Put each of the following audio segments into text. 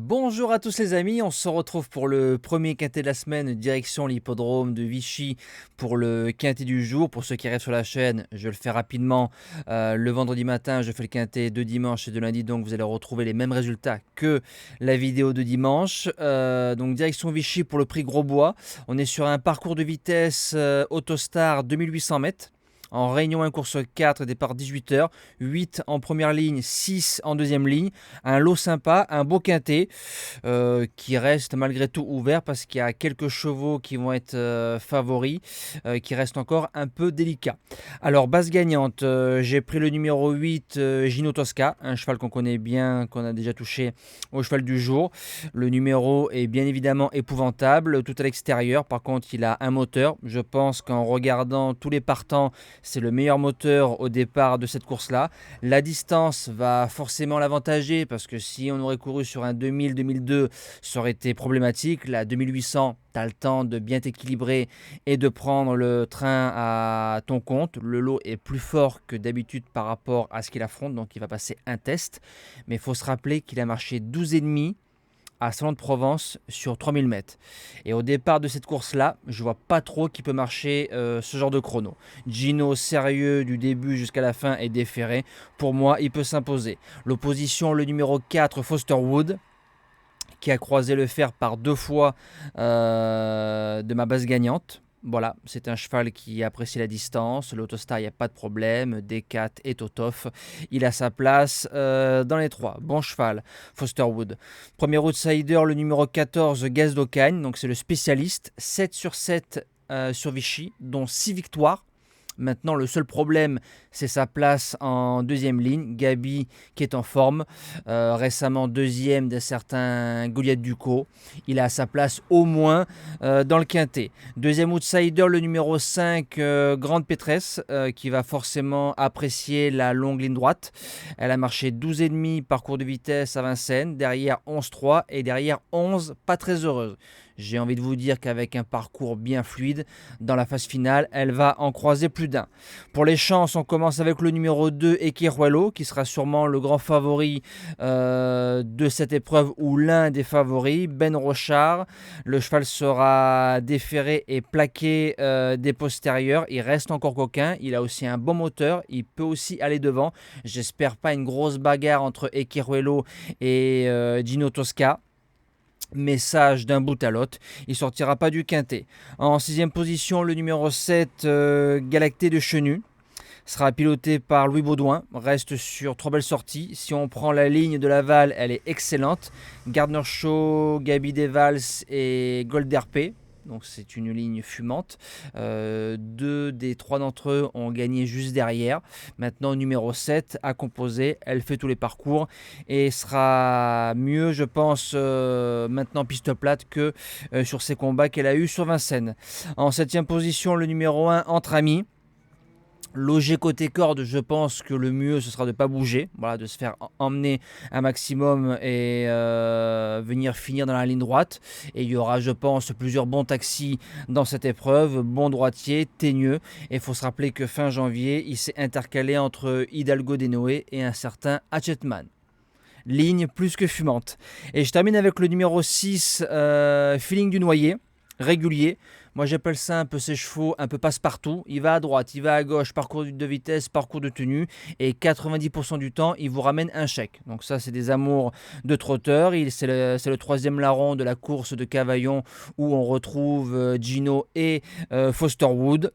Bonjour à tous les amis, on se retrouve pour le premier quintet de la semaine, direction l'hippodrome de Vichy pour le quintet du jour. Pour ceux qui arrivent sur la chaîne, je le fais rapidement. Le vendredi matin, je fais le quintet de dimanche et de lundi, donc vous allez retrouver les mêmes résultats que la vidéo de dimanche. Donc direction Vichy pour le prix Grosbois. On est sur un parcours de vitesse Autostar 2800 mètres. En réunion 1 course 4, départ 18h, 8 en première ligne, 6 en deuxième ligne. Un lot sympa, un beau quintet qui reste malgré tout ouvert parce qu'il y a quelques chevaux qui vont être favoris, qui restent encore un peu délicats. Alors, base gagnante, j'ai pris le numéro 8, Gino Tosca, un cheval qu'on connaît bien, qu'on a déjà touché au cheval du jour. Le numéro est bien évidemment épouvantable, tout à l'extérieur. Par contre, il a un moteur. Je pense qu'en regardant tous les partants, c'est le meilleur moteur au départ de cette course-là. La distance va forcément l'avantager parce que si on aurait couru sur un 2000-2002, ça aurait été problématique. La 2800, tu as le temps de bien t'équilibrer et de prendre le train à ton compte. Le lot est plus fort que d'habitude par rapport à ce qu'il affronte, donc il va passer un test. Mais il faut se rappeler qu'il a marché 12,5 à Salon-de-Provence sur 3000 mètres. Et au départ de cette course-là, je vois pas trop qui peut marcher ce genre de chrono. Gino, sérieux du début jusqu'à la fin et déféré. Pour moi, il peut s'imposer. L'opposition, le numéro 4, Foster Wood, qui a croisé le fer par 2 fois de ma base gagnante. Voilà, c'est un cheval qui apprécie la distance. L'Autostar, il n'y a pas de problème. D4 et Totof. Il a sa place dans les 3. Bon cheval, Foster Wood. Premier outsider, le numéro 14, Gaz d'Ocagne. Donc c'est le spécialiste. 7 sur 7 sur Vichy, dont 6 victoires. Maintenant, le seul problème, c'est sa place en deuxième ligne. Gabi qui est en forme, récemment deuxième d'un certain Goliath Ducos. Il a sa place au moins dans le quintet. Deuxième outsider, le numéro 5, Grande Pétresse, qui va forcément apprécier la longue ligne droite. Elle a marché 12,5 parcours de vitesse à Vincennes, derrière 11,3 et derrière 11, pas très heureuse. J'ai envie de vous dire qu'avec un parcours bien fluide, dans la phase finale, elle va en croiser plus d'un. Pour les chances, on commence avec le numéro 2, Equiruelo, qui sera sûrement le grand favori de cette épreuve ou l'un des favoris. Ben Rochard, le cheval sera déféré et plaqué des postérieurs. Il reste encore coquin, il a aussi un bon moteur, il peut aussi aller devant. J'espère pas une grosse bagarre entre Equiruelo et Gino Tosca. Message d'un bout à l'autre, il sortira pas du quintet. En 6e position, le numéro 7, Galacté de Chenu, sera piloté par Louis Baudouin, reste sur 3 belles sorties. Si on prend la ligne de Laval, elle est excellente. Gardner Shaw, Gabi Devals et Gold RP. Donc c'est une ligne fumante. 2 des 3 d'entre eux ont gagné juste derrière. Maintenant, numéro 7 à composer. Elle fait tous les parcours et sera mieux, je pense, maintenant piste plate que sur ses combats qu'elle a eu sur Vincennes. En 7e position, le numéro 1, Entre Amis. Loger côté corde, je pense que le mieux ce sera de ne pas bouger, voilà, de se faire emmener un maximum et venir finir dans la ligne droite. Et il y aura, je pense, plusieurs bons taxis dans cette épreuve, bons droitiers, teigneux. Et il faut se rappeler que fin janvier, il s'est intercalé entre Hidalgo Denoé et un certain Hatchetman. Ligne plus que fumante. Et je termine avec le numéro 6, Feeling du Noyer, régulier. Moi j'appelle ça un peu ses chevaux, un peu passe-partout. Il va à droite, il va à gauche, parcours de vitesse, parcours de tenue. Et 90% du temps, il vous ramène un chèque. Donc ça, c'est des amours de trotteur. C'est le 3e larron de la course de Cavaillon où on retrouve Gino et Foster Wood.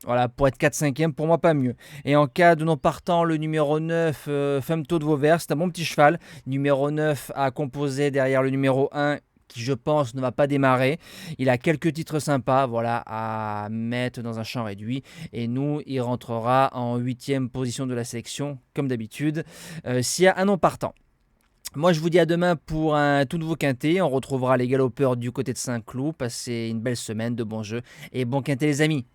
Voilà, pour être 4-5e, pour moi pas mieux. Et en cas de non partant, le numéro 9, Femto de Vauvert, c'est un bon petit cheval. Numéro 9 à composer derrière le numéro 1, qui je pense ne va pas démarrer. Il a quelques titres sympas, voilà, à mettre dans un champ réduit. Et nous, il rentrera en 8e position de la sélection, comme d'habitude, s'il y a un non partant. Moi, je vous dis à demain pour un tout nouveau quintet. On retrouvera les galopeurs du côté de Saint-Cloud. Passez une belle semaine de bons jeux et bon quintet les amis.